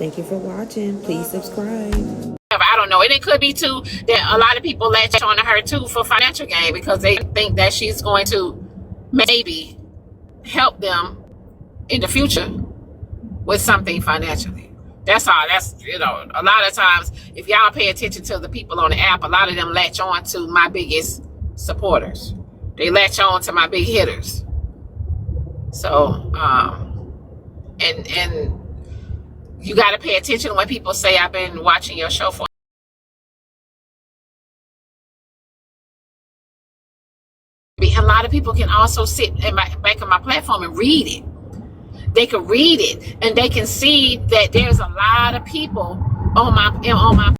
Thank you for watching. Please subscribe. I don't know. And it could be too that a lot of people latch on to her too for financial gain because they think that she's going to maybe help them in the future with something financially. That's all. That's, a lot of times, if y'all pay attention to the people on the app, a lot of them latch on to my biggest supporters. They latch on to my big hitters. So, and you got to pay attention when people say, I've been watching your show for. A lot of people can also sit in back on my platform and read it. They can read it and they can see that there's a lot of people on my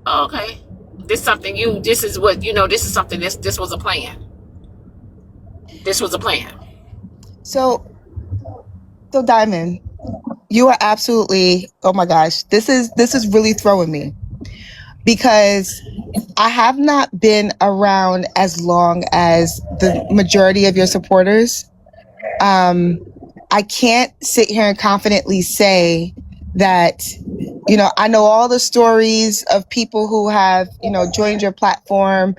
okay. This is something this is what this is something this was a plan. This was a plan. So Diamond, you are absolutely, oh my gosh, this is really throwing me because I have not been around as long as the majority of your supporters. I can't sit here and confidently say that, I know all the stories of people who have, joined your platform,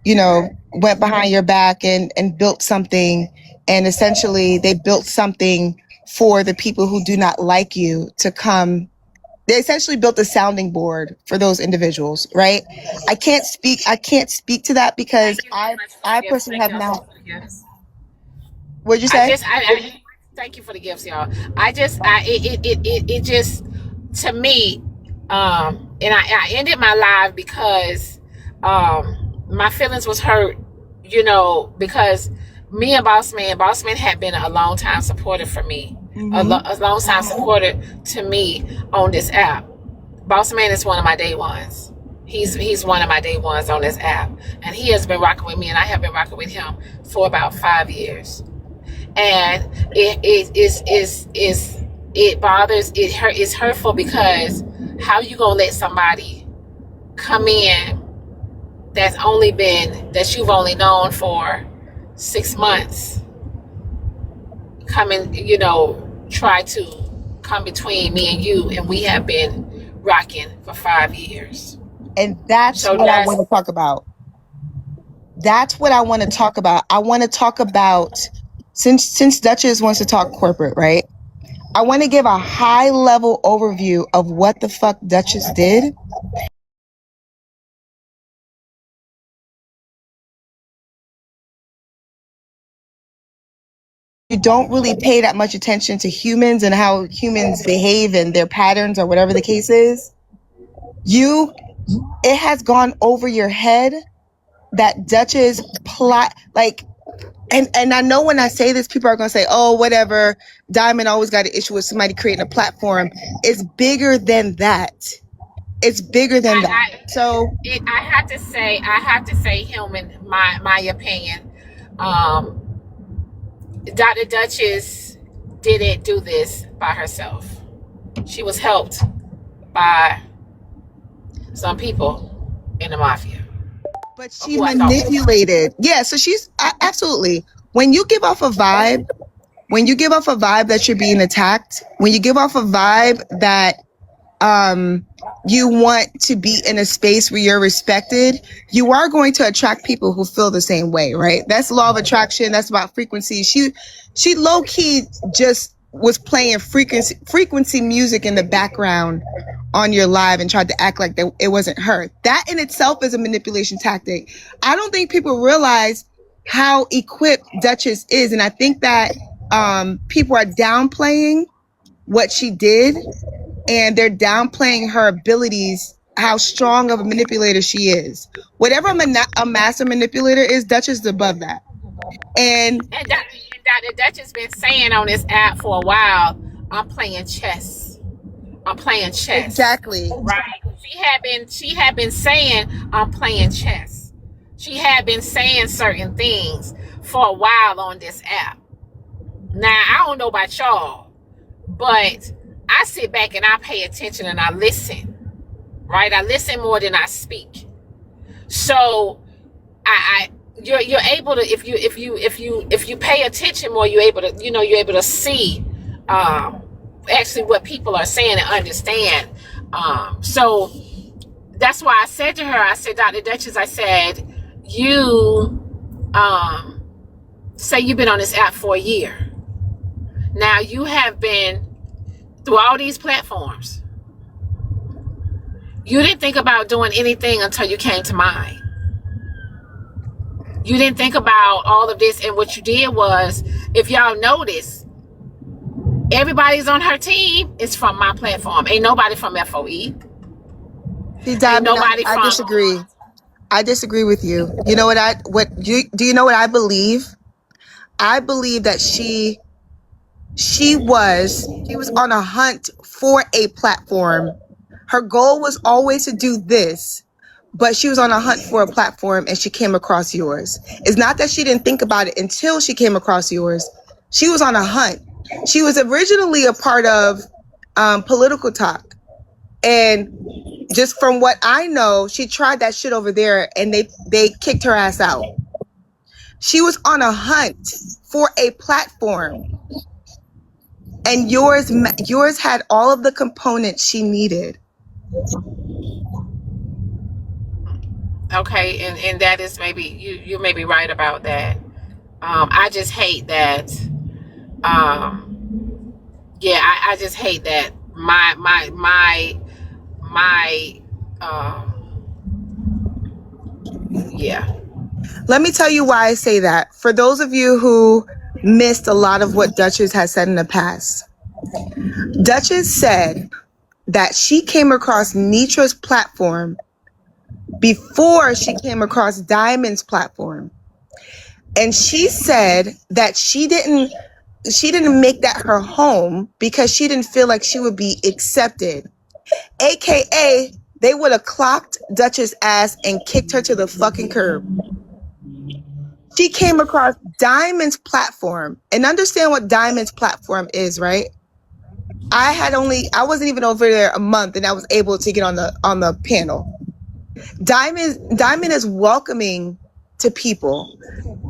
went behind your back and built something. And essentially they built something for the people who do not like you to come. They essentially built a sounding board for those individuals, right? I can't speak to that because I personally have not. What'd you say? I thank you for the gifts, y'all. It just, to me, and I ended my live because my feelings was hurt, because me and Boss Man had been a long time supporter for me, a long time supporter to me on this app. Boss Man is one of my day ones. He's one of my day ones on this app, and he has been rocking with me, and I have been rocking with him for about 5 years. And it bothers, it's hurtful because how you gonna let somebody come in that you've only known for 6 months come and try to come between me and you, and we have been rocking for 5 years. And that's what I want to talk about. That's what I want to talk about. I want to talk about, since Duchess wants to talk corporate, right? I want to give a high level overview of what the fuck Duchess did. You don't really pay that much attention to humans and how humans behave and their patterns or whatever the case is. It has gone over your head that Duchess plot, and I know when I say this, people are going to say, oh, whatever, Diamond always got an issue with somebody creating a platform. It's bigger than that. It's bigger than that. I have to say, Hillman, my opinion, Dr. Duchess didn't do this by herself. She was helped by some people in the mafia. But she manipulated. Yeah, so she's absolutely. When you give off a vibe that you're being attacked, when you give off a vibe that you want to be in a space where you're respected, you are going to attract people who feel the same way, right? That's the law of attraction. That's about frequency. She low key just was playing frequency music in the background on your live and tried to act like that it wasn't her. That in itself is a manipulation tactic. I don't think people realize how equipped Duchess is, and I think that people are downplaying what she did, and they're downplaying her abilities, how strong of a manipulator she is. Whatever a master manipulator is, Duchess is above that. And Dr. Duchess been saying on this app for a while, I'm playing chess. I'm playing chess. Exactly. Right. She had been saying I'm playing chess. She had been saying certain things for a while on this app. Now, I don't know about y'all, but I sit back and I pay attention and I listen. Right? I listen more than I speak. So you're able to, if you pay attention more, you're able to see actually what people are saying and understand. So that's why I said to her, I said, Dr. Duchess, I said, you say you've been on this app for a year. Now you have been through all these platforms. You didn't think about doing anything until you came to mine. You didn't think about all of this, and what you did was, if y'all notice, everybody's on her team is from my platform. Ain't nobody from FOE. I disagree. I disagree with you. You know do you know what I believe? I believe that she was on a hunt for a platform. Her goal was always to do this, but she was on a hunt for a platform and she came across yours. It's not that she didn't think about it until she came across yours. She was on a hunt. She was originally a part of Political Talk. And just from what I know, she tried that shit over there and they kicked her ass out. She was on a hunt for a platform. And yours had all of the components she needed. Okay, and that is maybe you may be right about that. I just hate that. I just hate that yeah. Let me tell you why I say that. For those of you who missed a lot of what Duchess has said in the past, Duchess said that she came across Nitra's platform before she came across Diamond's platform. And she said that she didn't make that her home because she didn't feel like she would be accepted. AKA, they would have clocked Duchess' ass and kicked her to the fucking curb. She came across Diamond's platform, and understand what Diamond's platform is, right? I wasn't even over there a month and I was able to get on the panel. Diamond is welcoming to people,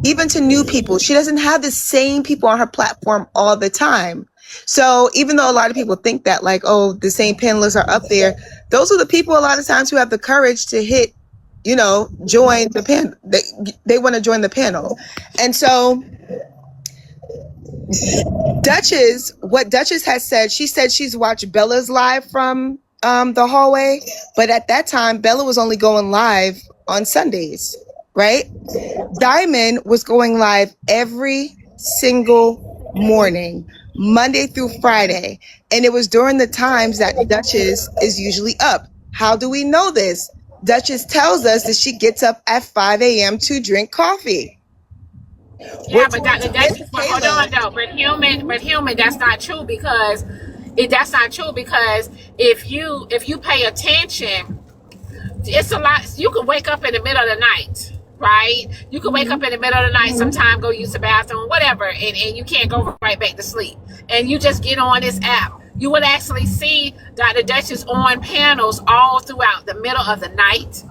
even to new people. She doesn't have the same people on her platform all the time. So even though a lot of people think that, like, oh, the same panelists are up there, those are the people a lot of times who have the courage to join the panel. They want to join the panel. And so what Duchess has said, she said she's watched Bella's live from the hallway, but at that time, Bella was only going live on Sundays, right? Diamond was going live every single morning, Monday through Friday, and it was during the times that Duchess is usually up. How do we know this? Duchess tells us that she gets up at 5 a.m. to drink coffee. Yeah, but Duchess, hold on though. But human, that's not true because if you pay attention, it's a lot. You can wake up in the middle of the night, right? You can wake up in the middle of the night, sometime go use the bathroom, whatever, and you can't go right back to sleep. And you just get on this app. You would actually see Dr. Duchess on panels all throughout the middle of the night.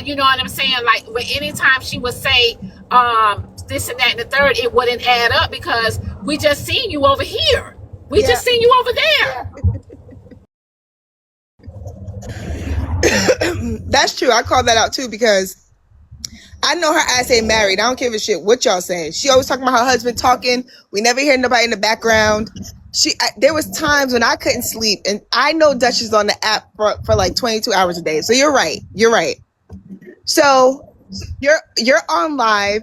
You know what I'm saying? Like, but anytime she would say this and that and the third, it wouldn't add up because we just seen you over here. We just seen you over there. That's true. I call that out too because I know her ass ain't married. I don't give a shit what y'all saying. She always talking about her husband talking. We never hear nobody in the background. There was times when I couldn't sleep, and I know Dutch is on the app for like 22 hours a day. So you're right. So you're on live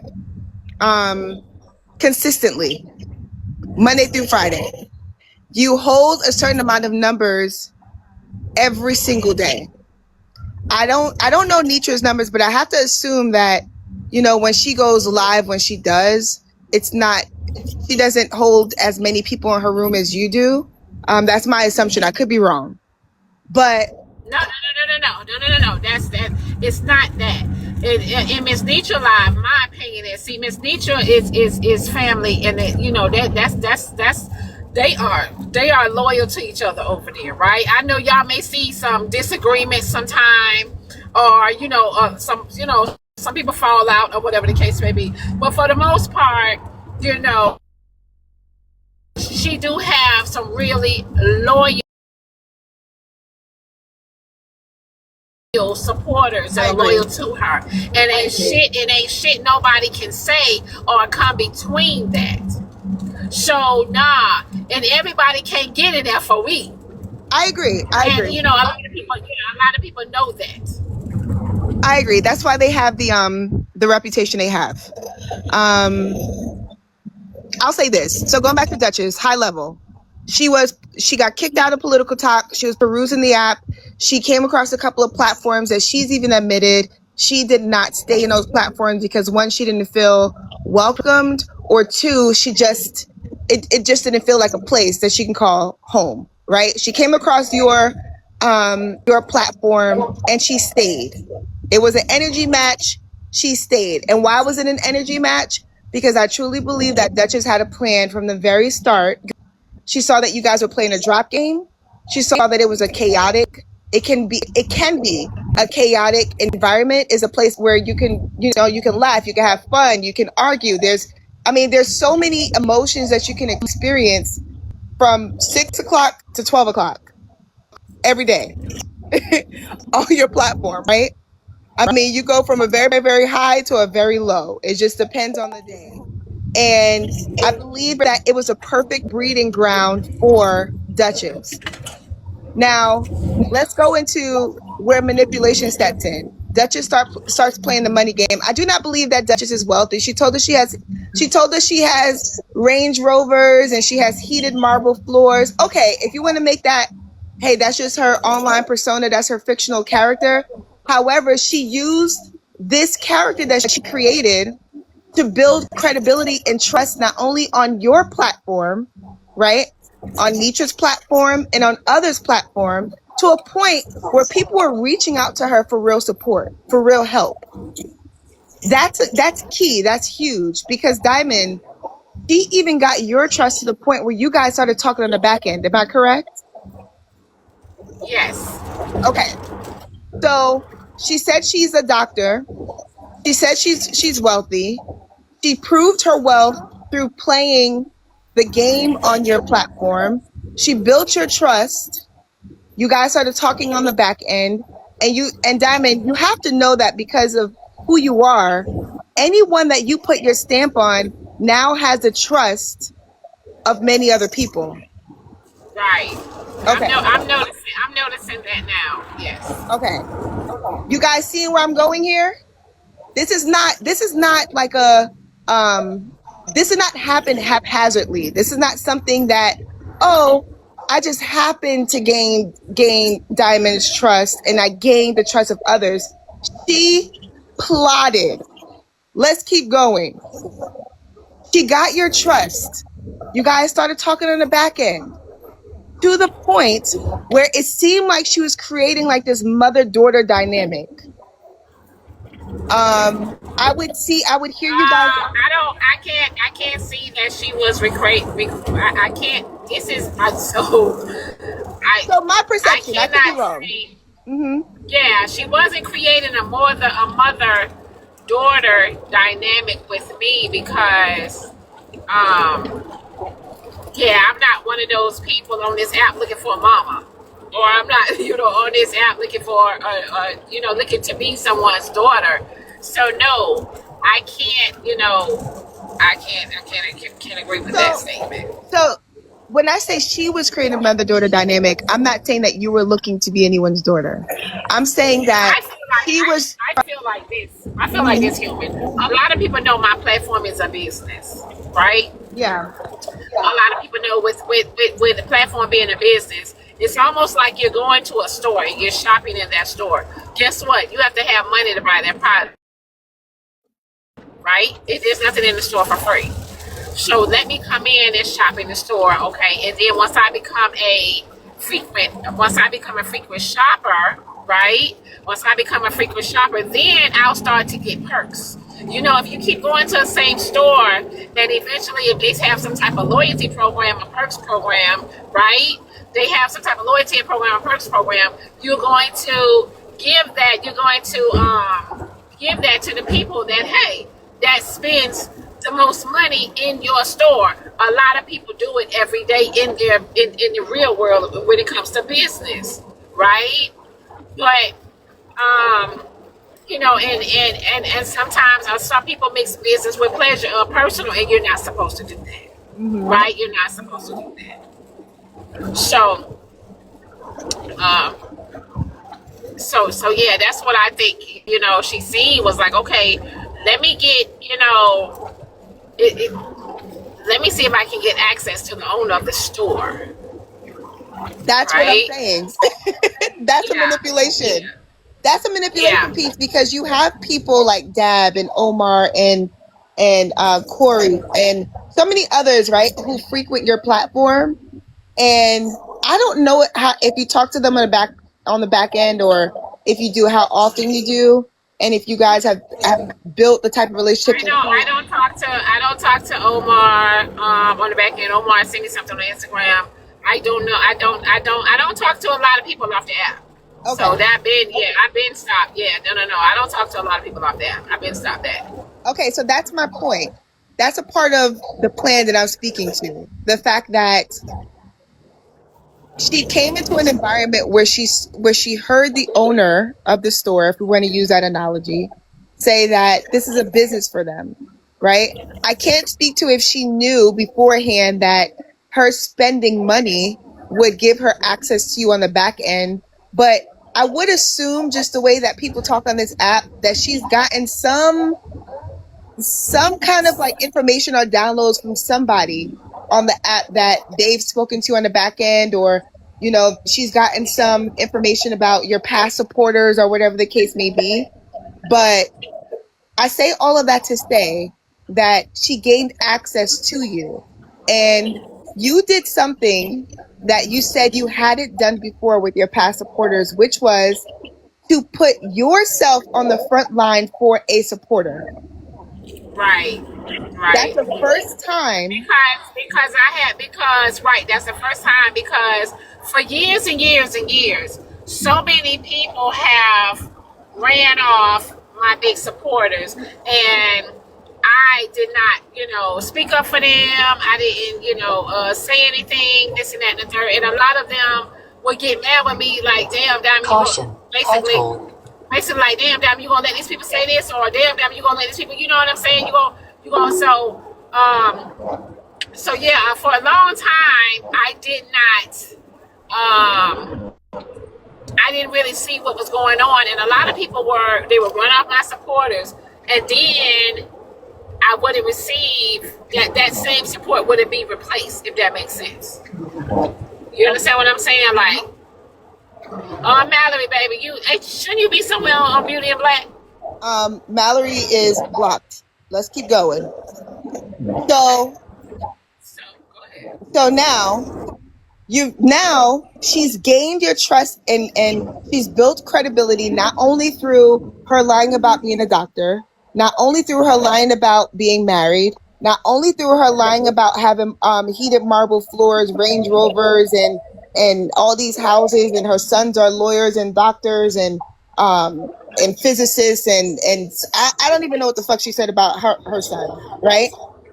consistently Monday through Friday. You hold a certain amount of numbers every single day. I don't know Nitra's numbers, but I have to assume that, when she goes live, when she does, she doesn't hold as many people in her room as you do. That's my assumption. I could be wrong, but no. That's that. It's not that. In Miss Nitra live, my opinion is, see, Miss Nitra is family, and that's they are loyal to each other over there, right? I know y'all may see some disagreements sometime, or some people fall out, or whatever the case may be. But for the most part, she do have some really loyal supporters that are loyal to her, and ain't shit nobody can say or come between that. So and everybody can't get in there for we. I agree. A lot of people know that. I agree. That's why they have the reputation they have. I'll say this. So going back to Duchess, high level. She got kicked out of Political Talk. She was perusing the app. She came across a couple of platforms that she's even admitted she did not stay in those platforms because, one, she didn't feel welcomed, or two, it just didn't feel like a place that she can call home, right? She came across your platform and she stayed. It was an energy match. She stayed. And why was it an energy match? Because I truly believe that Duchess had a plan from the very start. She saw that you guys were playing a drop game. She saw that it was it can be a chaotic environment. Is a place where you can laugh, you can have fun, you can argue. There's so many emotions that you can experience from 6 o'clock to 12 o'clock every day on your platform, right? You go from a very, very high to a very low. It just depends on the day. And I believe that it was a perfect breeding ground for Duchess. Now, let's go into where manipulation steps in. Duchess starts playing the money game. I do not believe that Duchess is wealthy. She told us she has Range Rovers and she has heated marble floors. Okay, if you want to make that, hey, that's just her online persona. That's her fictional character. However, she used this character that she created to build credibility and trust, not only on your platform, right? On Nitra's platform and on others' platform, to a point where people were reaching out to her for real support, for real help. That's key. That's huge, because Diamond, she even got your trust to the point where you guys started talking on the back end. Am I correct? Yes. Okay. So she said she's a doctor. She said she's wealthy. She proved her wealth through playing the game on your platform. She built your trust. You guys started talking on the back end, and Diamond, you have to know that because of who you are, anyone that you put your stamp on now has the trust of many other people. Right. Okay. I'm noticing that now. Yes. Okay. You guys seeing where I'm going here? This is not like a this did not happen haphazardly. This is not something that, I just happened to gain Diamond's trust and I gained the trust of others. She plotted. Let's keep going. She got your trust. You guys started talking on the back end, to the point where it seemed like she was creating like this mother-daughter dynamic. I would hear you guys. I can't see that she was I can't. This is so my perception. I could be wrong. Mm-hmm. Yeah, she wasn't creating a mother-daughter dynamic with me, because I'm not one of those people on this app looking for a mama, or I'm not on this app looking for looking to be someone's daughter. So no, I can't I can't agree with that statement. So when I say she was creating a mother-daughter dynamic, I'm not saying that you were looking to be anyone's daughter. I'm saying that she was. I feel like this. I feel like this, human. A lot of people know my platform is a business, right? Yeah. A lot of people know with the platform being a business, it's almost like you're going to a store and you're shopping in that store. Guess what? You have to have money to buy that product, right? There's nothing in the store for free. So let me come in and shop in the store, okay? And then once I become a frequent shopper, right? Once I become a frequent shopper, then I'll start to get perks. You know, if you keep going to the same store, then eventually if they have some type of loyalty program or perks program, right? They have some type of loyalty program or perks program, you're going to give that to the people that, hey, that spends the most money in your store. A lot of people do it every day in the real world when it comes to business, right? But you know, and sometimes some people mix business with pleasure or personal, and you're not supposed to do that, right? You're not supposed to do that. So, so yeah, that's what I think. You know, she seen was like, okay, let me get, you know, let me see if I can get access to the owner of the store. That's right? what I'm saying. That's a manipulation. That's a manipulation piece, because you have people like Dab and Omar and Corey and so many others, right, who frequent your platform. And I don't know if you talk to them on the back end, or if you do, how often you do, and if you guys have built the type of relationship. I don't talk to Omar on the back end. Omar sent me something on Instagram. I don't know. I don't talk to a lot of people off the app. Okay. So I've been stopped. Yeah, no. I don't talk to a lot of people off the app. I've been stopped that. Okay, so that's my point. That's a part of the plan that I'm speaking to. The fact that she came into an environment where she heard the owner of the store, if we want to use that analogy, say that this is a business for them, right? I can't speak to if she knew beforehand that her spending money would give her access to you on the back end, but I would assume, just the way that people talk on this app, that she's gotten some kind of like information or downloads from somebody on the app that they've spoken to on the back end, or, you know, she's gotten some information about your past supporters or whatever the case may be. But I say all of that to say that she gained access to you, and you did something that you said you hadn't done before with your past supporters, which was to put yourself on the front line for a supporter. Right. That's the first time. That's the first time, because for years and years and years, so many people have ran off my big supporters, and I did not, you know, speak up for them. I didn't, you know, say anything, this and that and the third. And a lot of them would get mad with me, like, damn, basically like, damn, you gonna let these people say this, or damn, you gonna let these people, you know what I'm saying? You gonna so yeah, for a long time, I didn't really see what was going on, and a lot of people they would run off my supporters, and then I wouldn't receive that same support, wouldn't be replaced, if that makes sense. You understand what I'm saying? Like, Mallory, baby, shouldn't you be somewhere on Beauty and Black? Mallory is blocked. Let's keep going. So go ahead. So now she's gained your trust, and she's built credibility, not only through her lying about being a doctor, not only through her lying about being married, not only through her lying about having heated marble floors, Range Rovers, and all these houses, and her sons are lawyers and doctors and physicists, and I don't even know what the fuck she said about her son, right?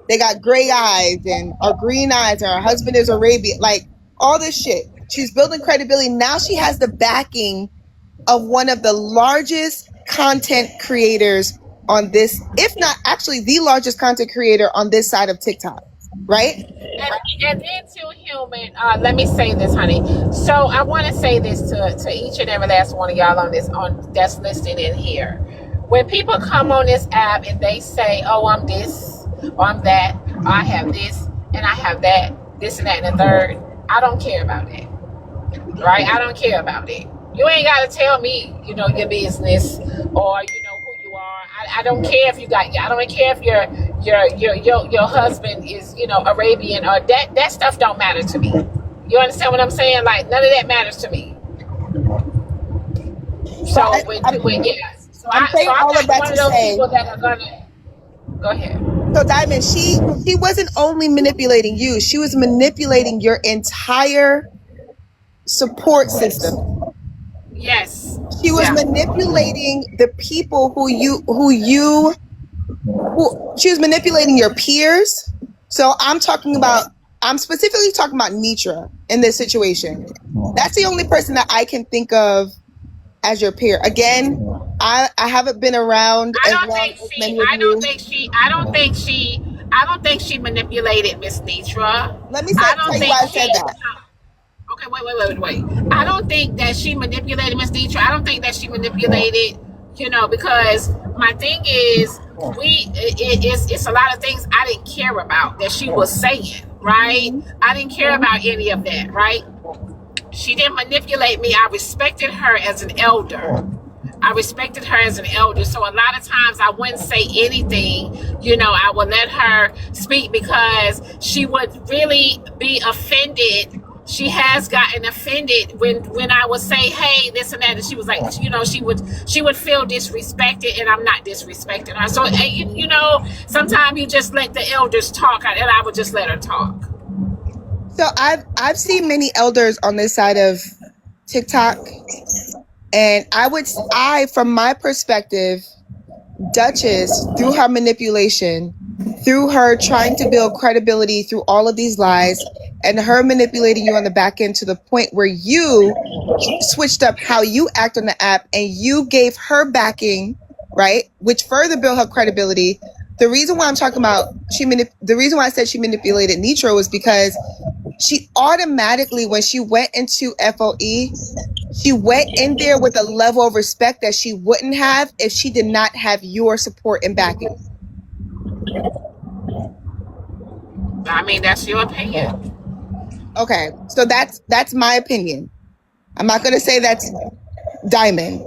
They got gray eyes or green eyes, and her husband is Arabian, like all this shit. She's building credibility. Now she has the backing of one of the largest content creators on this, if not actually the largest content creator on this side of TikTok. right? And then to human, let me say this, honey. So I want to say this to each and every last one of y'all on that's listening in here. When people come on this app and they say, "Oh, I'm this, or I'm that, or I have this and I have that, this and that and the third," I don't care about it, right? I don't care about it. You ain't got to tell me, your business or who you are. I don't care if you got. I don't care if your husband is Arabian or that stuff don't matter to me. You understand what I'm saying? Like none of that matters to me. So I'm saying all of that one to of those say, people that are gonna go ahead. so Diamond, she wasn't only manipulating you, she was manipulating your entire support system. Yes. She was manipulating the people who she was manipulating your peers. So I'm specifically talking about Nitra in this situation. That's the only person that I can think of as your peer. Again, I haven't been around as long as many of you. I don't think she manipulated Miss Nitra. Let me tell you why I said that. Okay, wait. I don't think that she manipulated Miss Nitra. I don't think that she manipulated, because my thing is, it's a lot of things I didn't care about that she was saying, right? I didn't care about any of that, right? She didn't manipulate me. I respected her as an elder. So a lot of times I wouldn't say anything, I would let her speak because she would really be offended. She has gotten offended when I would say, hey, this and that, and she was like, she would feel disrespected, and I'm not disrespecting her. So, sometimes you just let the elders talk, and I would just let her talk. So I've seen many elders on this side of TikTok, and from my perspective, Duchess, through her manipulation, through her trying to build credibility through all of these lies, and her manipulating you on the back end to the point where you switched up how you act on the app and you gave her backing, right? Which further built her credibility. The reason why I'm talking about the reason why I said she manipulated Nitra was because she automatically, when she went into FOE, she went in there with a level of respect that she wouldn't have if she did not have your support and backing. I mean, that's your opinion. Okay, so that's my opinion. I'm not going to say that's Diamond.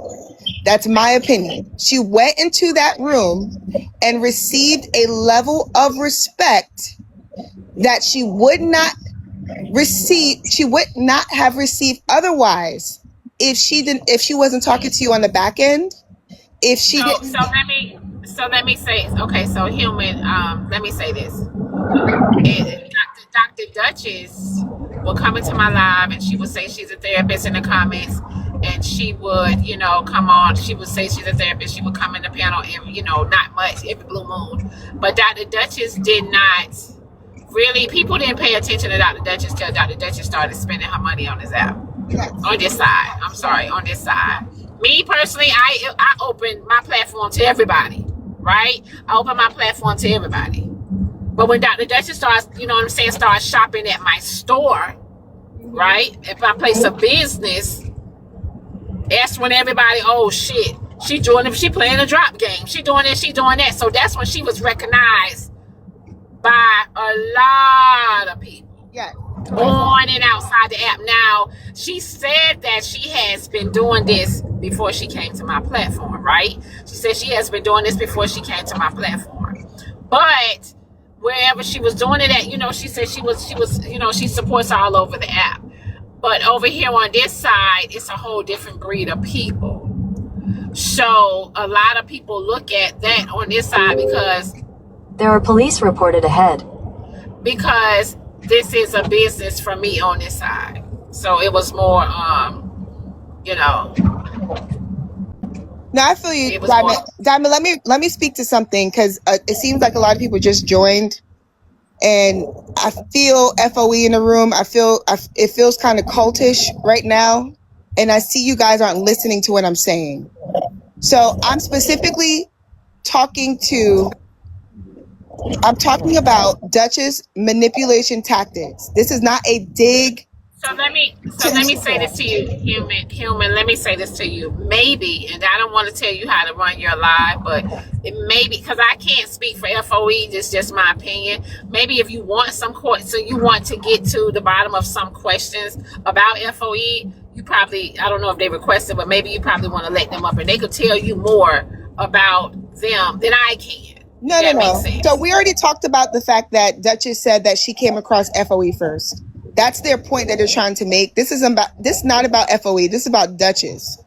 That's my opinion. She went into that room and received a level of respect that she would not have received otherwise if she wasn't talking to you on the back end. If she didn't. So let me say, okay, so human, let me say this. Dr. Duchess will come into my live and she would say she's a therapist in the comments, and she would, come on. She would say she's a therapist. She would come in the panel every, not much, every blue moon. But Dr. Duchess did not really, people didn't pay attention to Dr. Duchess till Dr. Duchess started spending her money on this app. Yes. On this side. Me personally, I open my platform to everybody, right? I open my platform to everybody. But when Dr. Duchess starts, starts shopping at my store, right? At my place of business, that's when everybody, oh shit, she playing a drop game. She doing this, she doing that. So that's when she was recognized by a lot of people. Yeah. On and outside the app. Now, she said that she has been doing this before she came to my platform, right? She said she has been doing this before she came to my platform. But wherever she was doing it at, she said she supports all over the app. But over here on this side, it's a whole different breed of people. So a lot of people look at that on this side because there are police reported ahead. Because this is a business for me on this side. So it was more, No, I feel you, Diamond. Diamond, let me speak to something because it seems like a lot of people just joined, and I feel FOE in the room. It feels kind of cultish right now, and I see you guys aren't listening to what I'm saying. So I'm specifically talking to I'm talking about Duchess manipulation tactics. This is not a dig So let me to say this to you, human. Let me say this to you. Maybe, and I don't want to tell you how to run your live, but it may be because I can't speak for FOE. This is just my opinion. Maybe if you want so you want to get to the bottom of some questions about FOE, you probably, I don't know if they requested, but maybe you probably want to let them up, and they could tell you more about them than I can. No. So we already talked about the fact that Duchess said that she came across FOE first. That's their point that they're trying to make. This is not about FOE. This is about Duchess.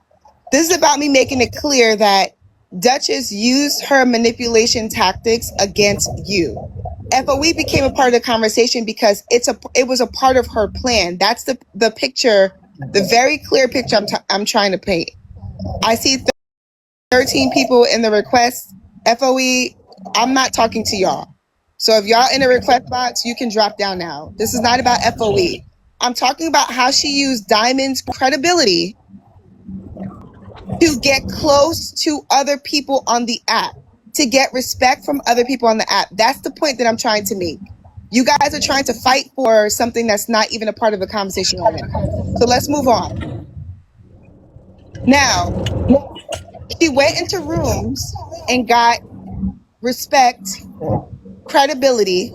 This is about me making it clear that Duchess used her manipulation tactics against you. FOE became a part of the conversation because it was a part of her plan. That's the picture, the very clear picture I'm trying to paint. I see 13 people in the request. FOE, I'm not talking to y'all. So if y'all in the request box, you can drop down now. This is not about FOE. I'm talking about how she used Diamond's credibility to get close to other people on the app, to get respect from other people on the app. That's the point that I'm trying to make. You guys are trying to fight for something that's not even a part of the conversation right now. So let's move on. Now, she went into rooms and got respect, credibility,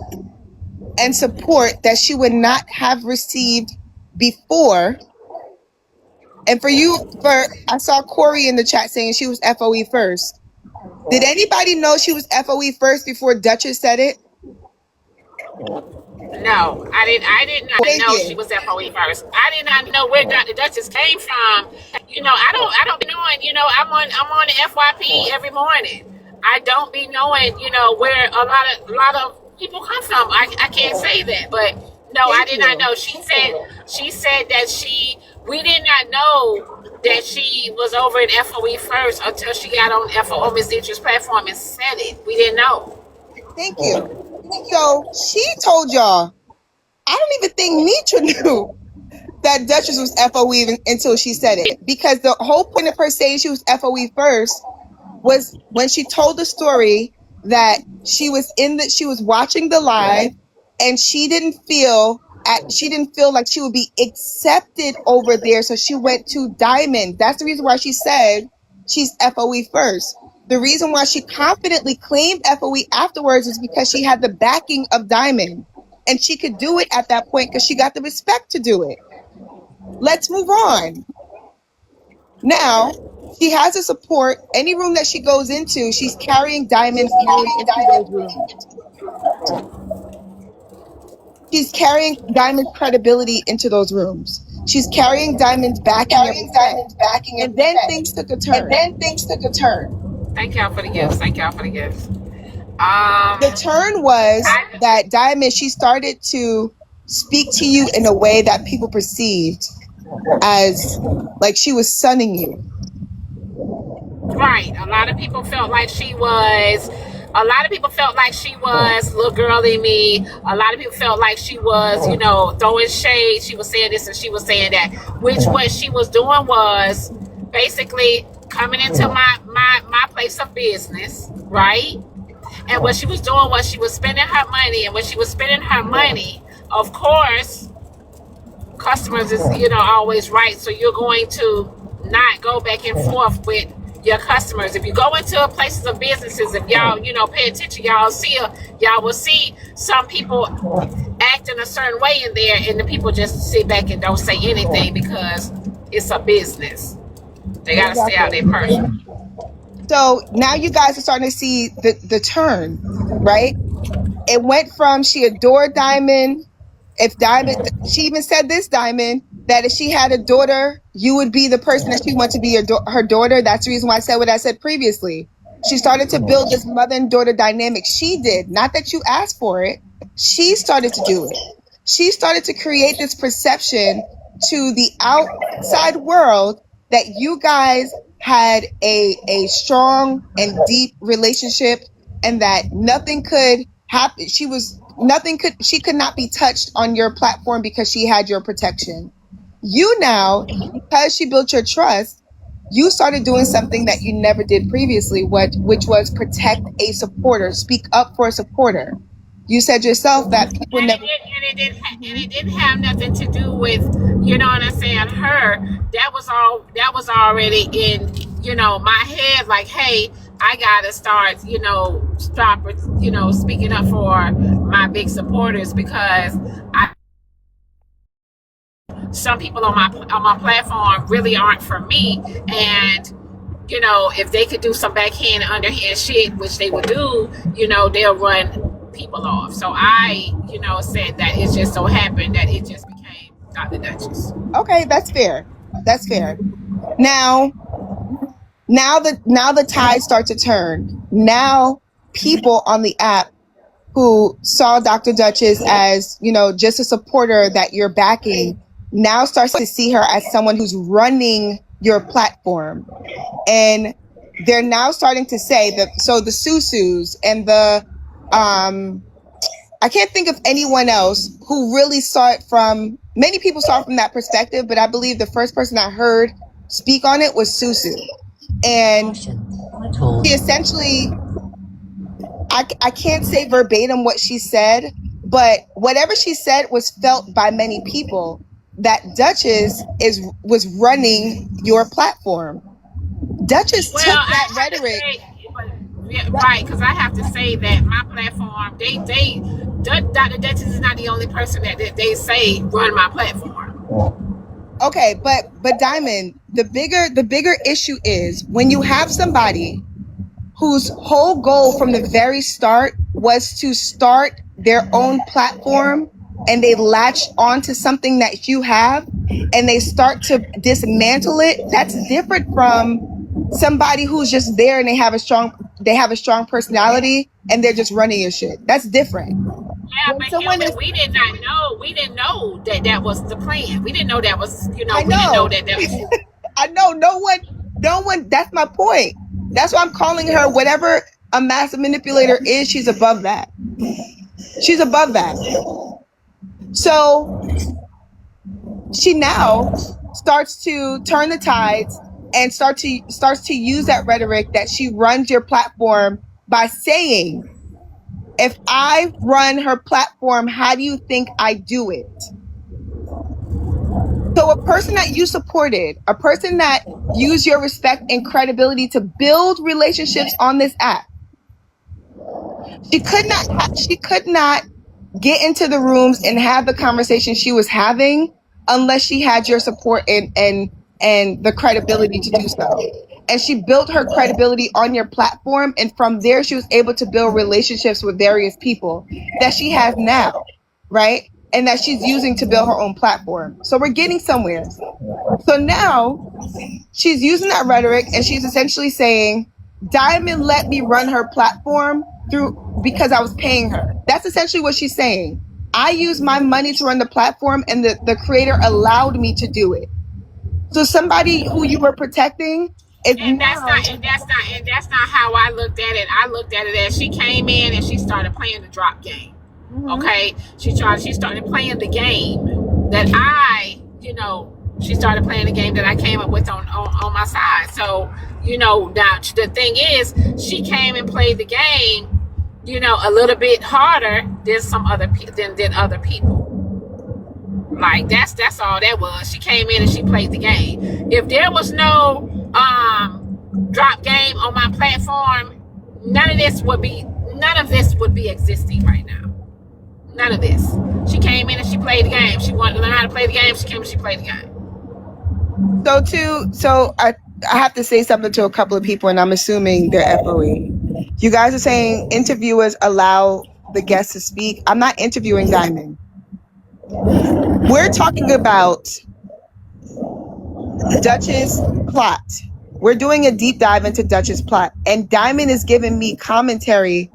and support that she would not have received before. And I saw Corey in the chat saying she was FOE first. Did anybody know she was FOE first before Duchess said it? No, I did not know she was FOE first. I did not know where Dr. Duchess came from. I don't be knowing, I'm on the FYP every morning. I don't be knowing, where a lot of people come from. I can't say that, but no, I did not know. She said that we did not know that she was over in FOE first until she got on Miss Dietrich's platform and said it. We didn't know. Thank you. So she told y'all, I don't even think Nitra knew that Duchess was FOE until she said it. Because the whole point of her saying she was FOE first was when she told the story that she was watching the live and she didn't feel like she would be accepted over there. So she went to Diamond. That's the reason why she said she's FOE first. The reason why she confidently claimed FOE afterwards is because she had the backing of Diamond. And she could do it at that point because she got the respect to do it. Let's move on. Now, she has the support. Any room that she goes into, she's carrying Diamond's name into those rooms. She's carrying Diamond's credibility into those rooms. She's carrying Diamond's backing and then things took a turn. Thank y'all for the gifts. The turn was that Diamond, she started to speak to you in a way that people perceived as like she was sunning you. Right. A lot of people felt like she was little girly me. A lot of people felt like she was, throwing shade. She was saying this and she was saying that. Which what she was doing was basically coming into my place of business, right? And what she was doing was she was spending her money. And when she was spending her money, of course, customers is, always right. So you're going to not go back and forth with your customers. If you go into places of businesses, if y'all, pay attention, y'all will see some people act in a certain way in there, and the people just sit back and don't say anything because it's a business. They got to stay out their person. So now you guys are starting to see the turn, right? It went from she adored Diamond. She even said this, Diamond, that if she had a daughter, you would be the person that she wanted to be her daughter. That's the reason why I said what I said previously. She started to build this mother and daughter dynamic. She did, not that you asked for it. She started to do it. She started to create this perception to the outside world that you guys had a strong and deep relationship and that nothing could happen. She could not be touched on your platform because she had your protection. You now, because she built your trust, you started doing something that you never did previously, which was protect a supporter, speak up for a supporter. You said yourself that people And never. it didn't have nothing to do with, you know what I'm saying, her. That was already in, you know, my head, like, hey, I gotta start, you know, speaking up for my big supporters, because some people on my platform really aren't for me. And you know, if they could do some backhand underhand shit, which they would do, you know, they'll run people off. So I, you know, said that it just so happened that it just became Dr. Duchess. Okay, that's fair. That's fair. Now the tides start to turn. Now people on the app who saw Dr. Duchess as, you know, just a supporter that you're backing, now starts to see her as someone who's running your platform. And they're now starting to say that, so the Susus and the, I can't think of anyone else who really saw it from, many people saw it from that perspective, but I believe the first person I heard speak on it was Susu. And she essentially, I can't say verbatim what she said, but whatever she said was felt by many people, that Duchess was running your platform. Duchess took that rhetoric. Right, because I have to say that my platform, Dr. Duchess is not the only person that they say run my platform. Okay, but Diamond, the bigger issue is when you have somebody whose whole goal from the very start was to start their own platform, and they latch onto something that you have and they start to dismantle it. That's different from somebody who's just there and they have a strong personality and they're just running your shit. That's different. Yeah, but we didn't know that was the plan. We didn't know that was, you know, we didn't know that was. I know no one, that's my point. That's why I'm calling her whatever a massive manipulator is. She's above that. She's above that. So she now starts to turn the tides and starts to use that rhetoric that she runs your platform by saying, if I run her platform, how do you think I do it? So a person that you supported, a person that used your respect and credibility to build relationships on this app, she could not get into the rooms and have the conversation she was having unless she had your support and the credibility to do so. And she built her credibility on your platform, and from there she was able to build relationships with various people that she has now, right? And that she's using to build her own platform. So we're getting somewhere. So now she's using that rhetoric and she's essentially saying, Diamond let me run her platform because I was paying her. That's essentially what she's saying. I used my money to run the platform and the creator allowed me to do it. So somebody who you were protecting is that's not how I looked at it. I looked at it as she came in and she started playing the drop game. Okay, she started playing the game that she started playing the game that I came up with on my side. So, you know, now the thing is, she came and played the game, you know, a little bit harder than other people. Like that's all that was. She came in and she played the game. If there was no drop game on my platform, none of this would be existing right now. None of this. She came in and she played the game. She wanted to learn how to play the game. She came and she played the game. So I have to say something to a couple of people, and I'm assuming they're FOE. You guys are saying interviewers allow the guests to speak. I'm not interviewing Diamond. We're talking about Duchess plot. We're doing a deep dive into Duchess plot, and Diamond is giving me commentary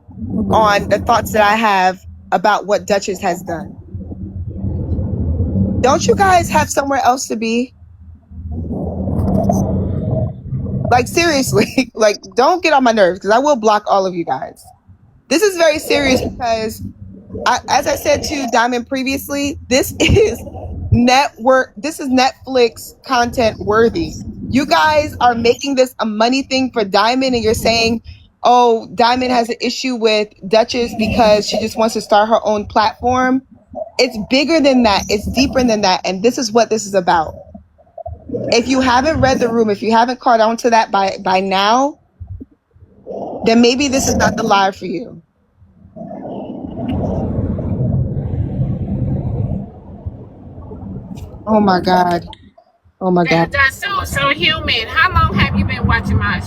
on the thoughts that I have about what Duchess has done. Don't you guys have somewhere else to be? Like, seriously, like, don't get on my nerves, because I will block all of you guys. This is very serious because, as I said to Diamond previously, this is Netflix content worthy. You guys are making this a money thing for Diamond, and you're saying, oh, Diamond has an issue with Duchess because she just wants to start her own platform. It's bigger than that. It's deeper than that. And this is what this is about. If you haven't read the room, if you haven't caught on to that by now, then maybe this is not the live for you. Oh my God. Oh my God. That's so human. How long have you been watching my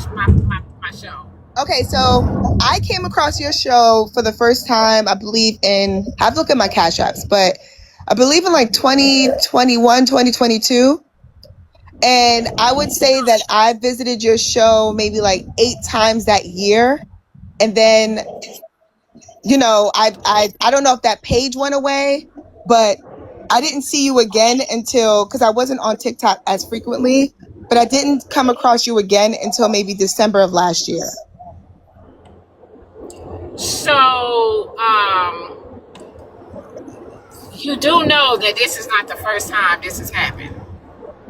show? Okay, so I came across your show for the first time, I believe I have to look at my cash apps, but I believe in like 2021, 2022. And I would say that I visited your show maybe like 8 times that year. And then, you know, I don't know if that page went away, but I didn't see you again until, because I wasn't on TikTok as frequently, but I didn't come across you again until maybe December of last year. So, you do know that this is not the first time this has happened.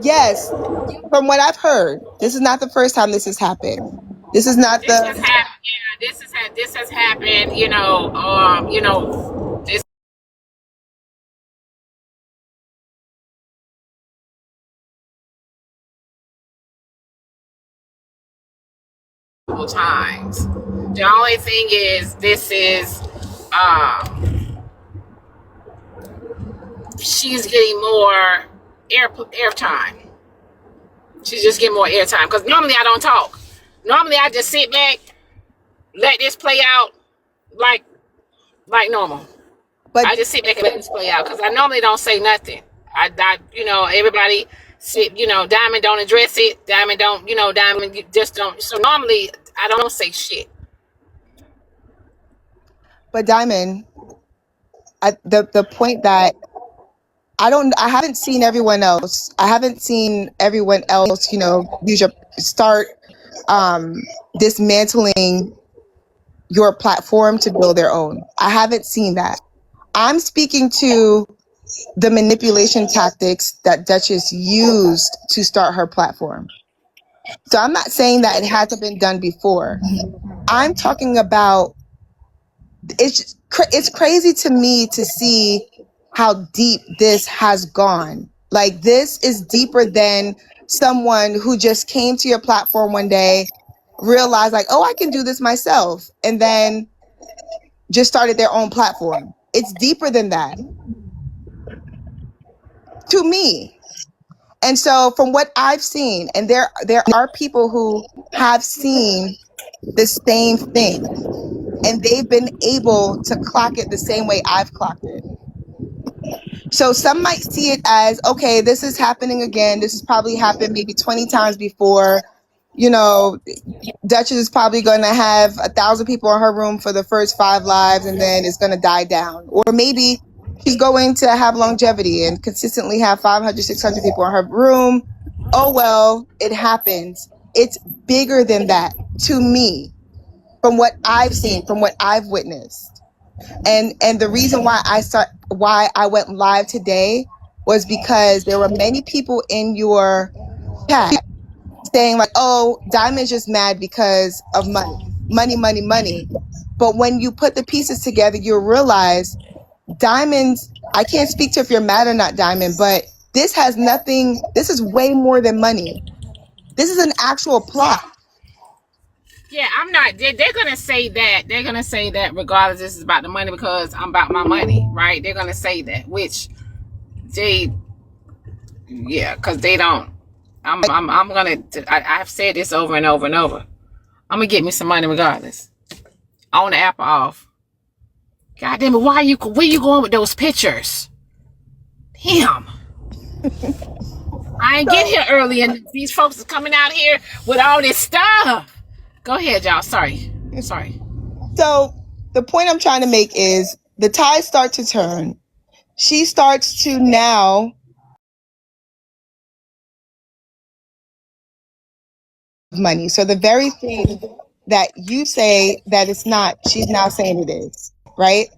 Yes, from what I've heard, this is not the first time this has happened. This is not This has happened. Yeah, this has happened. This multiple times. The only thing is, this is she's getting more airtime. She's just getting more airtime because normally I don't talk. Normally I just sit back, let this play out like normal. But I just sit back and let this play out because I normally don't say nothing. I everybody sit, Diamond don't address it. Diamond don't, Diamond just don't. So normally I don't say shit. But Diamond, the point that I haven't seen everyone else. I haven't seen everyone else, start dismantling your platform to build their own. I haven't seen that. I'm speaking to the manipulation tactics that Duchess used to start her platform. So I'm not saying that it hasn't been done before. I'm talking about it's crazy to me to see how deep this has gone. Like, this is deeper than someone who just came to your platform one day, realized like, oh, I can do this myself, and then just started their own platform. It's deeper than that to me. And so from what I've seen, and there are people who have seen the same thing, and they've been able to clock it the same way I've clocked it. So some might see it as, okay, this is happening again. This has probably happened maybe 20 times before. Duchess is probably going to have 1,000 people in her room for the first 5 lives, and then it's going to die down. Or maybe she's going to have longevity and consistently have 500, 600 people in her room. Oh, well, it happens. It's bigger than that to me, from what I've seen, from what I've witnessed. And the reason why I went live today was because there were many people in your chat saying like, oh, Diamond's just mad because of money. But when you put the pieces together, you'll realize Diamond's, I can't speak to if you're mad or not, Diamond, but this is way more than money. This is an actual plot. Yeah, I'm not. They're gonna say that. They're gonna say that regardless. This is about the money because I'm about my money, right? They're gonna say that, which because they don't. I've said this over and over and over. I'm gonna get me some money regardless. On the app or off. God damn it! Where you going with those pictures? Damn. I ain't get here early, and these folks are coming out here with all this stuff. Go ahead, y'all. Sorry. So the point I'm trying to make is the tides start to turn. She starts to now money. So the very thing that you say that it's not, she's now saying it is, right?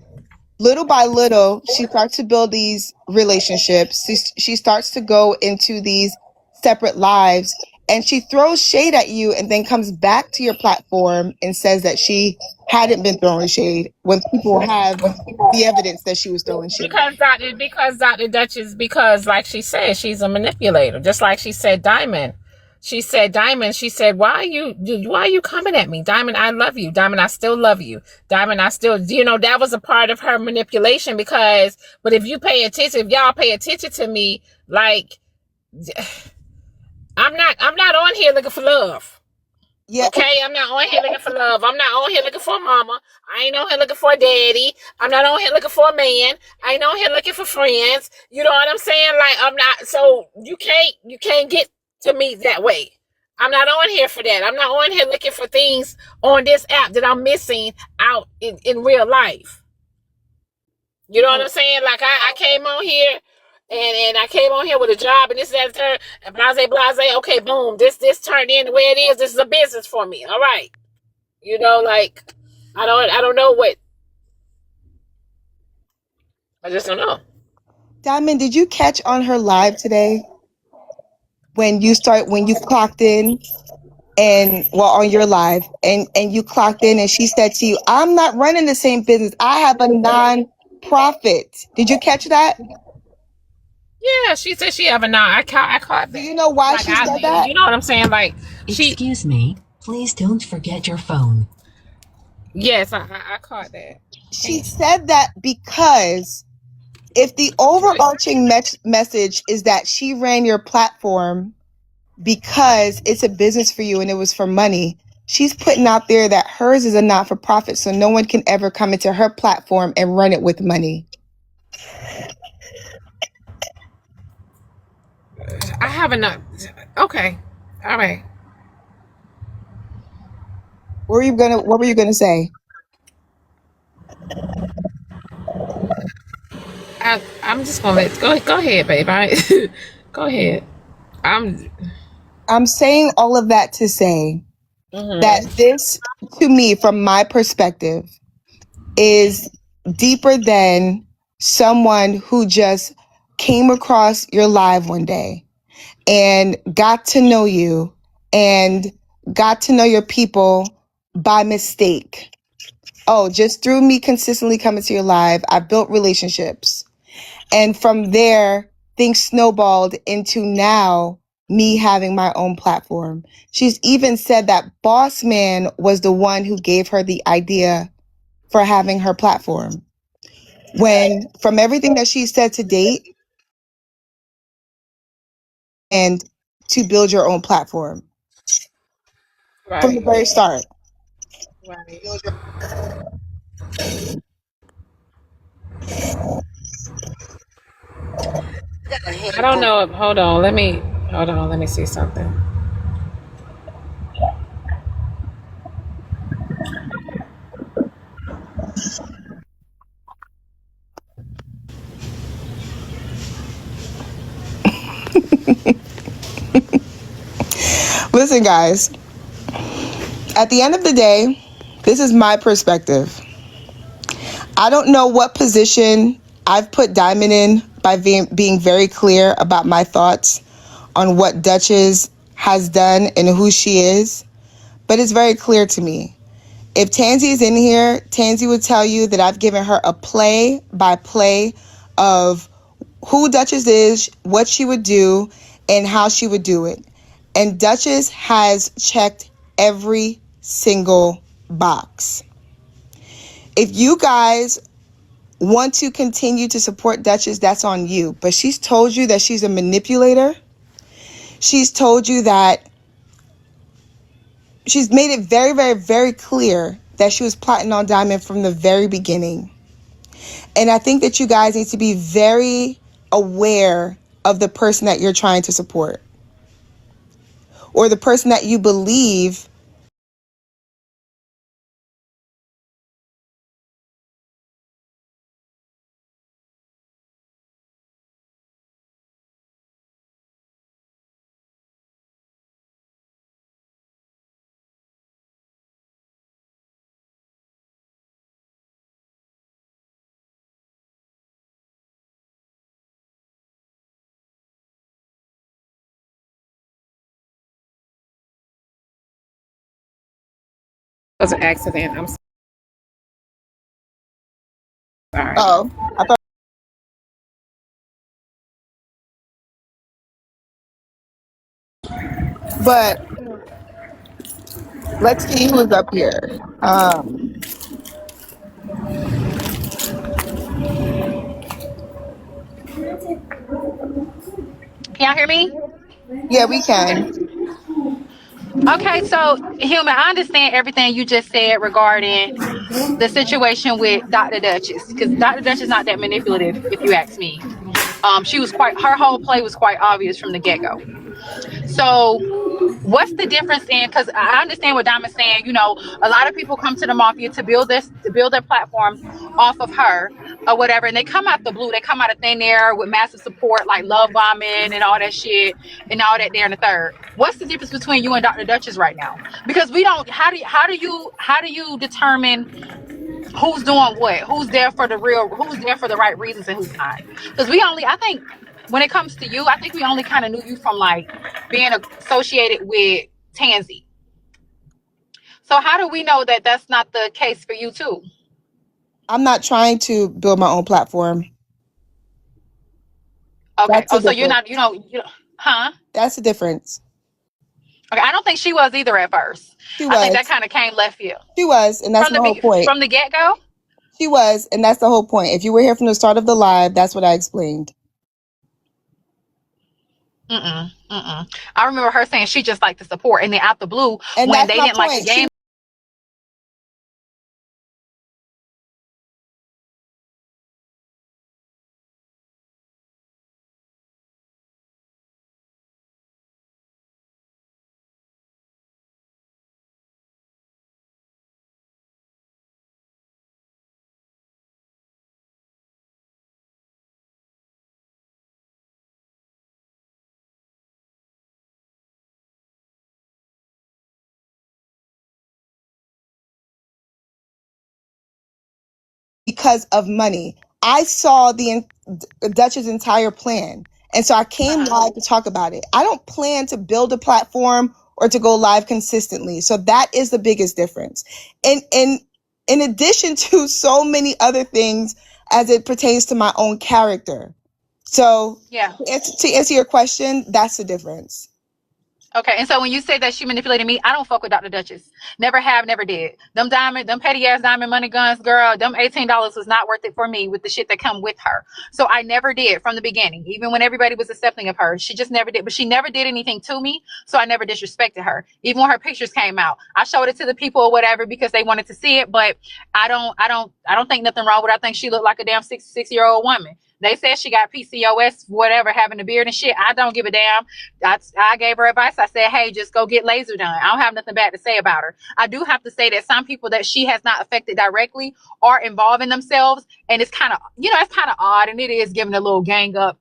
Little by little, she starts to build these relationships. She starts to go into these separate lives, and she throws shade at you and then comes back to your platform and says that she hadn't been throwing shade when people have the evidence that she was throwing shade. Because Dr. Duchess, because like she said, she's a manipulator. Just like she said, Diamond. She said, why are you coming at me? Diamond, I love you. Diamond, I still love you. Diamond, I still, that was a part of her manipulation but if if y'all pay attention to me, like, I'm not on here looking for love. Yeah. Okay, I'm not on here looking for love. I'm not on here looking for a mama. I ain't on here looking for a daddy. I'm not on here looking for a man. I ain't on here looking for friends. You know what I'm saying? Like, I'm not. So you can't get to me that way. I'm not on here for that. I'm not on here looking for things on this app that I'm missing out in real life. You know what I'm saying? Like, I came on here and I came on here with a job and this, that, and third, and blase. Okay, boom. This turned in the way it is. This is a business for me. All right. Like, I don't know what. I just don't know. Diamond, did you catch on her live today when you clocked in on your live and you clocked in and she said to you, I'm not running the same business. I have a non-profit. Did you catch that? Yeah, she said she have a non. I caught that. Do you know why she said that? You know what I'm saying? Like, Excuse me, please don't forget your phone. Yes, I caught that. She said that because if the overarching message is that she ran your platform because it's a business for you and it was for money, she's putting out there that hers is a not-for-profit, so no one can ever come into her platform and run it with money. I have enough. Okay, all right. What were you gonna say? I'm just gonna go ahead, babe. Go ahead. I'm saying all of that to say that this, to me, from my perspective, is deeper than someone who just came across your live one day and got to know you and got to know your people by mistake. Oh, just through me consistently coming to your live, I built relationships. And from there, things snowballed into now me having my own platform. She's even said that Boss Man was the one who gave her the idea for having her platform. When, from everything that she said to date, and to build your own platform from the very start. Right. I don't know. Hold on. Let me see something. Listen, guys, at the end of the day, this is my perspective. I don't know what position I've put Diamond in by being very clear about my thoughts on what Duchess has done and who she is, but it's very clear to me. If Tansy is in here, Tansy would tell you that I've given her a play-by-play of who Duchess is, what she would do, and how she would do it. And Duchess has checked every single box. If you guys want to continue to support Duchess, that's on you. But she's told you that she's a manipulator. She's told you that she's made it very, very, very clear that she was plotting on Diamond from the very beginning. And I think that you guys need to be very aware of the person that you're trying to support or the person that you believe was an accident. I'm sorry. Oh, I thought. But let's see who's up here. Can y'all hear me? Yeah, we can. Okay, so Human, I understand everything you just said regarding the situation with Dr. Duchess, because Dr. Duchess is not that manipulative, if you ask me. She was her whole play was quite obvious from the get-go. So what's the difference in, because I understand what Diamond's saying, you know, a lot of people come to the mafia to build their platform off of her or whatever, and they come out the blue, they come out of thin air with massive support like love bombing and all that shit and all that there in the third. What's the difference between you and Dr. Duchess right now? Because we don't, how do you determine who's doing what, who's there for the right reasons and who's not? Because I think when it comes to you, I think we only kind of knew you from like being associated with Tansy. So how do we know that that's not the case for you too? I'm not trying to build my own platform. Okay. That's the So you're difference. not, huh? That's the difference. Okay. I don't think she was either at first. She I think that was. kind of came left field She was, and that's the whole point. from the get go. She was, and that's the whole point. If you were here from the start of the live, that's what I explained. I remember her saying she just liked the support, and then out the blue, And when that's they my didn't like the point. game. Because of money. I saw the Dutch's entire plan. And so I came live to talk about it. I don't plan to build a platform or to go live consistently. So that is the biggest difference. And in addition to so many other things as it pertains to my own character. So Yeah. to answer your question, that's the difference. Okay, and so when you say that she manipulated me, I don't fuck with Dr. Duchess. Never have, never did. Them petty ass diamond money guns, girl, them $18 was not worth it for me with the shit that come with her. So I never did from the beginning, even when everybody was accepting of her. She just never did, but she never did anything to me, so I never disrespected her. Even when her pictures came out, I showed it to the people or whatever because they wanted to see it, but I don't think nothing wrong with her. I think she looked like a damn 66-year-old woman. They said she got PCOS, whatever, having a beard and shit. I don't give a damn. I gave her advice. I said, hey, just go get laser done. I don't have nothing bad to say about her. I do have to say that some people that she has not affected directly are involving themselves. And it's kind of, it's kind of odd. And it is giving a little gang up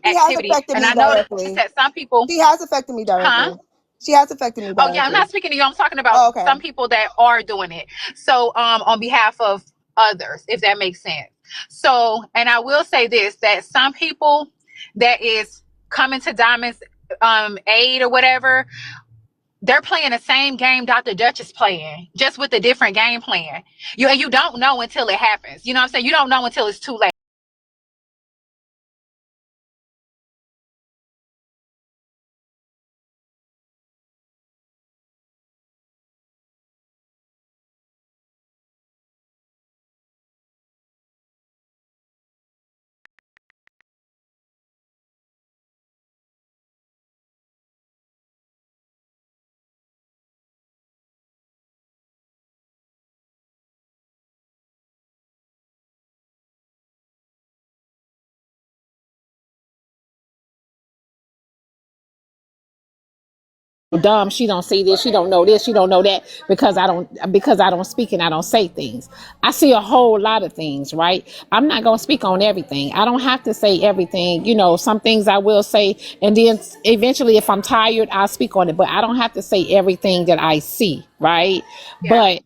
activity. And I know that some people. She has affected me directly. Huh? She has affected me directly. Oh, yeah, I'm not speaking to you. I'm talking about some people that are doing it. So on behalf of others, if that makes sense. So, and I will say this, that some people that is coming to Diamond's aid or whatever, they're playing the same game Dr. Dutch is playing, just with a different game plan. You don't know until it happens. You know what I'm saying? You don't know until it's too late. Dumb, she don't see this, she don't know this, she don't know that, because I don't speak and I don't say things. I see a whole lot of things, right? I'm not gonna speak on everything. I don't have to say everything. Some things I will say, and then eventually if I'm tired I'll speak on it, but I don't have to say everything that I see, right? Yeah. But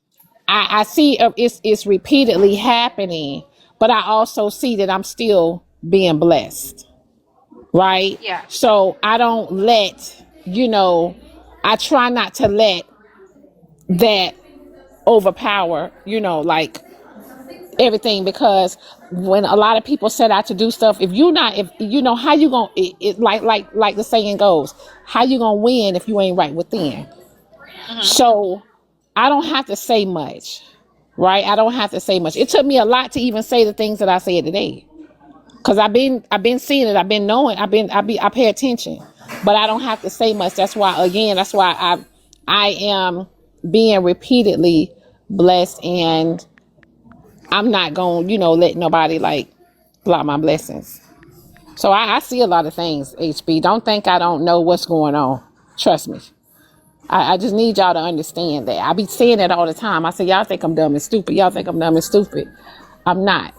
I see it's repeatedly happening, but I also see that I'm still being blessed, right? Yeah. So I don't let, I try not to let that overpower, like everything, because when a lot of people set out to do stuff, if how you gonna like the saying goes, how you gonna win if you ain't right within? So I don't have to say much, right? I don't have to say much. It took me a lot to even say the things that I said today, because I've been seeing it, I've been knowing, I pay attention, but I don't have to say much. That's why I am being repeatedly blessed, and I'm not going to let nobody like block my blessings. So I see a lot of things, HB. Don't think I don't know what's going on. Trust me. I just need y'all to understand that. I be saying that all the time. I say, y'all think I'm dumb and stupid. Y'all think I'm dumb and stupid. I'm not.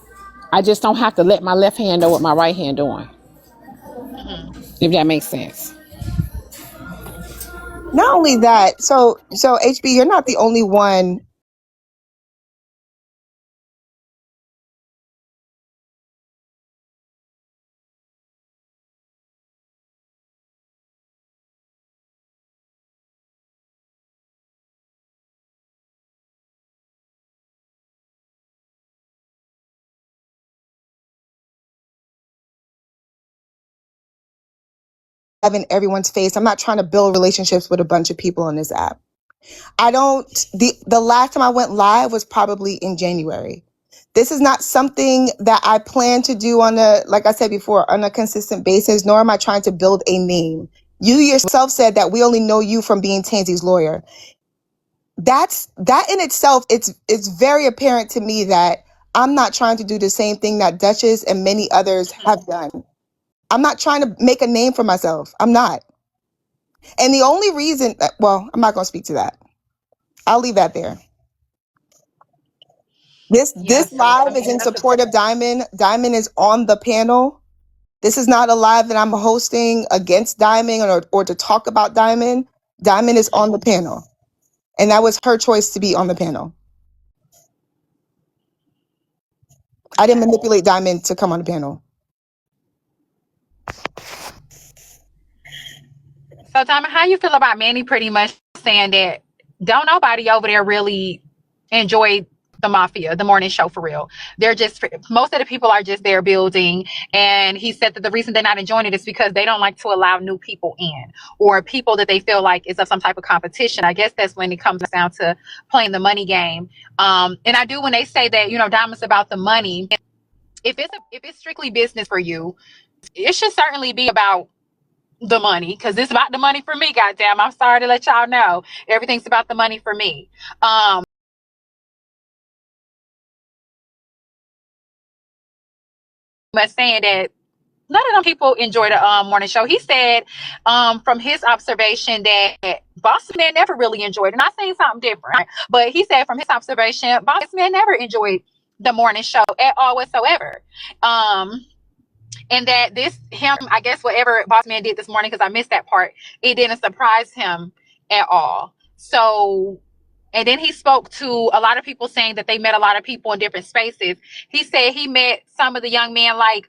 I just don't have to let my left hand know what my right hand doing. If that makes sense. Not only that, so HB, you're not the only one. In everyone's face. I'm not trying to build relationships with a bunch of people on this app. The last time I went live was probably in January. This is not something that I plan to do like I said before, on a consistent basis, nor am I trying to build a name. You yourself said that we only know you from being Tansy's lawyer. That in itself, it's very apparent to me that I'm not trying to do the same thing that Duchess and many others have done. I'm not trying to make a name for myself. I'm not. And the only reason, well, I'm not going to speak to that. I'll leave that there. This live is in support of Diamond. Diamond is on the panel. This is not a live that I'm hosting against Diamond or to talk about Diamond. Diamond is on the panel. And that was her choice to be on the panel. I didn't manipulate Diamond to come on the panel. So, Diamond, how you feel about Manny pretty much saying that don't nobody over there really enjoy the Mafia, the morning show, for real? They're just, most of the people are just there building. And he said that the reason they're not enjoying it is because they don't like to allow new people in, or people that they feel like is of some type of competition. I guess that's when it comes down to playing the money game. And I do, when they say that, Diamond's about the money, if it's strictly business for you, it should certainly be about the money, because it's about the money for me. Goddamn, I'm sorry to let y'all know, everything's about the money for me. But saying that none of them people enjoy the morning show. He said from his observation that Boss Man never really enjoyed it. And I'm saying something different, right? But he said from his observation, Boss Man never enjoyed the morning show at all whatsoever. And that I guess whatever Boss Man did this morning, because I missed that part, it didn't surprise him at all. So, and then he spoke to a lot of people saying that they met a lot of people in different spaces. He said he met some of the young men like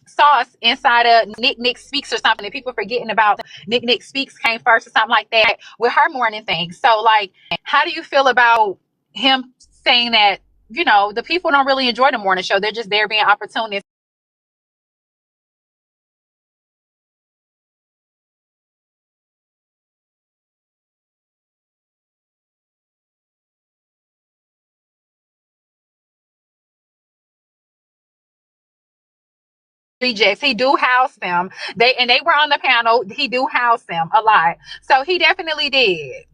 Sauce inside of Nick Speaks or something, and people forgetting about Nick Speaks came first or something like that with her morning thing. So, like, how do you feel about him saying that, the people don't really enjoy the morning show? They're just there being opportunists. Rejects. He do house them. They were on the panel. He do house them a lot. So he definitely did.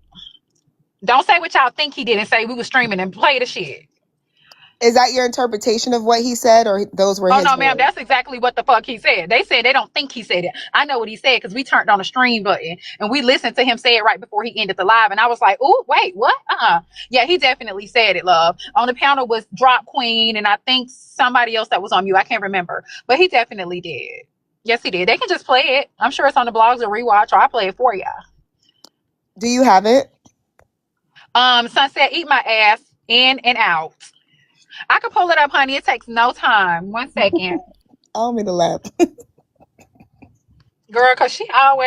Don't say what y'all think he did and say we were streaming and play the shit. Is that your interpretation of what he said, or those were his no, ma'am, words? that's exactly what the fuck he said. They said they don't think he said it. I know what he said because we turned on the stream button and we listened to him say it right before he ended the live. And I was like, oh, wait, what? Yeah, he definitely said it, love. On the panel was Drop Queen and I think somebody else that was on mute. I can't remember. But he definitely did. Yes, he did. They can just play it. I'm sure it's on the blogs or rewatch, or I'll play it for y'all. Do you have it? Sunset, eat my ass in and out. I can pull it up, honey. It takes no time. 1 second. I don't mean to laugh. Girl, because she always